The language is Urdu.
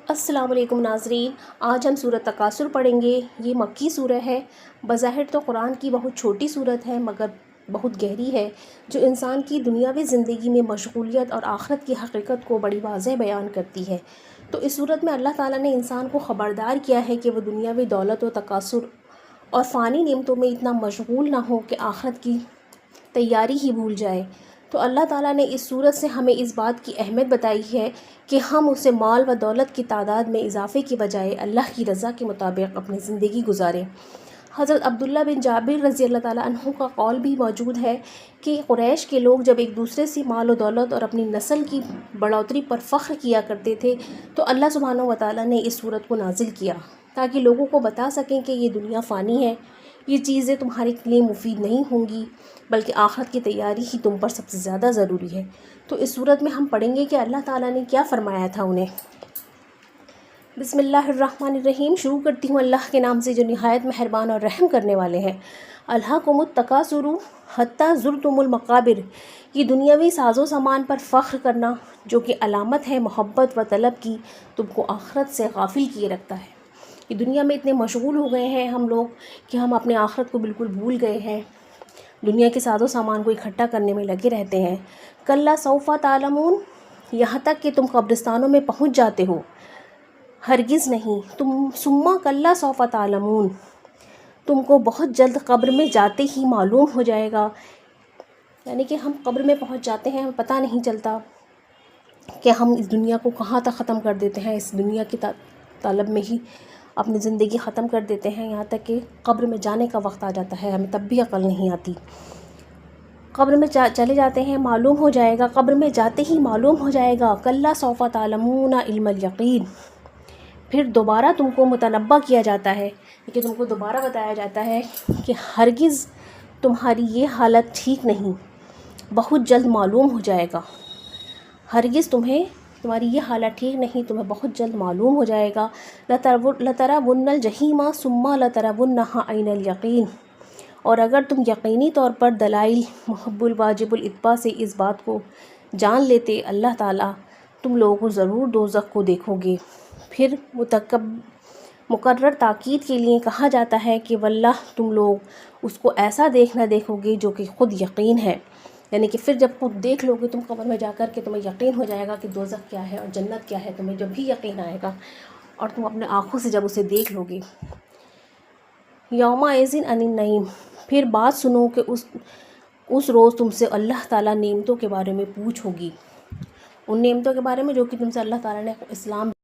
السلام علیکم ناظرین، آج ہم سورۃ تکاثر پڑھیں گے۔ یہ مکی سورہ ہے۔ بظاہر تو قرآن کی بہت چھوٹی سورت ہے مگر بہت گہری ہے، جو انسان کی دنیاوی زندگی میں مشغولیت اور آخرت کی حقیقت کو بڑی واضح بیان کرتی ہے۔ تو اس سورت میں اللہ تعالیٰ نے انسان کو خبردار کیا ہے کہ وہ دنیاوی دولت و تکاثر اور فانی نعمتوں میں اتنا مشغول نہ ہو کہ آخرت کی تیاری ہی بھول جائے۔ تو اللہ تعالیٰ نے اس سورت سے ہمیں اس بات کی اہمیت بتائی ہے کہ ہم اسے مال و دولت کی تعداد میں اضافے کی بجائے اللہ کی رضا کے مطابق اپنی زندگی گزاریں۔ حضرت عبداللہ بن جابر رضی اللہ تعالیٰ عنہ کا قول بھی موجود ہے کہ قریش کے لوگ جب ایک دوسرے سے مال و دولت اور اپنی نسل کی بڑھوتری پر فخر کیا کرتے تھے تو اللہ سبحانہ و تعالیٰ نے اس سورت کو نازل کیا تاکہ لوگوں کو بتا سکیں کہ یہ دنیا فانی ہے، یہ چیزیں تمہارے لیے مفید نہیں ہوں گی، بلکہ آخرت کی تیاری ہی تم پر سب سے زیادہ ضروری ہے۔ تو اس سورت میں ہم پڑھیں گے کہ اللہ تعالیٰ نے کیا فرمایا تھا انہیں۔ بسم اللہ الرحمن الرحیم، شروع کرتی ہوں اللہ کے نام سے جو نہایت مہربان اور رحم کرنے والے ہیں۔ الہاکم التکاثر حتی زرتم المقابر، یہ دنیاوی ساز و سامان پر فخر کرنا جو کہ علامت ہے محبت و طلب کی، تم کو آخرت سے غافل کیے رکھتا ہے۔ یہ دنیا میں اتنے مشغول ہو گئے ہیں ہم لوگ کہ ہم اپنے آخرت کو بالکل بھول گئے ہیں، دنیا کے ساز و سامان کو اکٹھا کرنے میں لگے رہتے ہیں۔ کلا سوف تعلمون، یہاں تک کہ تم قبرستانوں میں پہنچ جاتے ہو، ہرگز نہیں، تم ثم کلا سوف تعلمون، تم کو بہت جلد قبر میں جاتے ہی معلوم ہو جائے گا۔ یعنی کہ ہم قبر میں پہنچ جاتے ہیں، ہمیں پتہ نہیں چلتا کہ ہم اس دنیا کو کہاں تک ختم کر دیتے ہیں، اس دنیا کی طلب میں ہی اپنی زندگی ختم کر دیتے ہیں، یہاں تک کہ قبر میں جانے کا وقت آ جاتا ہے، ہمیں تب بھی عقل نہیں آتی۔ قبر میں چلے جاتے ہیں، معلوم ہو جائے گا، قبر میں جاتے ہی معلوم ہو جائے گا۔ کلا سوف تعلمون علم الیقین، پھر دوبارہ تم کو متنبہ کیا جاتا ہے کہ تم کو دوبارہ بتایا جاتا ہے کہ ہرگز تمہاری یہ حالت ٹھیک نہیں، بہت جلد معلوم ہو جائے گا، ہرگز تمہاری یہ حالت ٹھیک نہیں، تمہیں بہت جلد معلوم ہو جائے گا۔ لَتَرَوُنَّ الْجَحِیمَ ثُمَّ لَتَرَوُنَّهَا عَیْنَ الْیَقِین، اور اگر تم یقینی طور پر دلائل محب الواجب الاتباع سے اس بات کو جان لیتے، اللہ تعالیٰ تم لوگوں کو ضرور دوزخ کو دیکھو گے۔ پھر مقرر تاکید کے لیے کہا جاتا ہے کہ واللہ تم لوگ اس کو ایسا دیکھنا دیکھو گے جو کہ خود یقین ہے، یعنی کہ پھر جب خود دیکھ لو گے تم قبر میں جا کر کے تمہیں یقین ہو جائے گا کہ دوزخ کیا ہے اور جنت کیا ہے، تمہیں جب بھی یقین آئے گا اور تم اپنے آنکھوں سے جب اسے دیکھ لو گے۔ یومئذ عن النعیم، پھر بات سنو کہ اس روز تم سے اللہ تعالیٰ نعمتوں کے بارے میں پوچھ ہوگی، ان نعمتوں کے بارے میں جو کہ تم سے اللہ تعالیٰ نے اسلام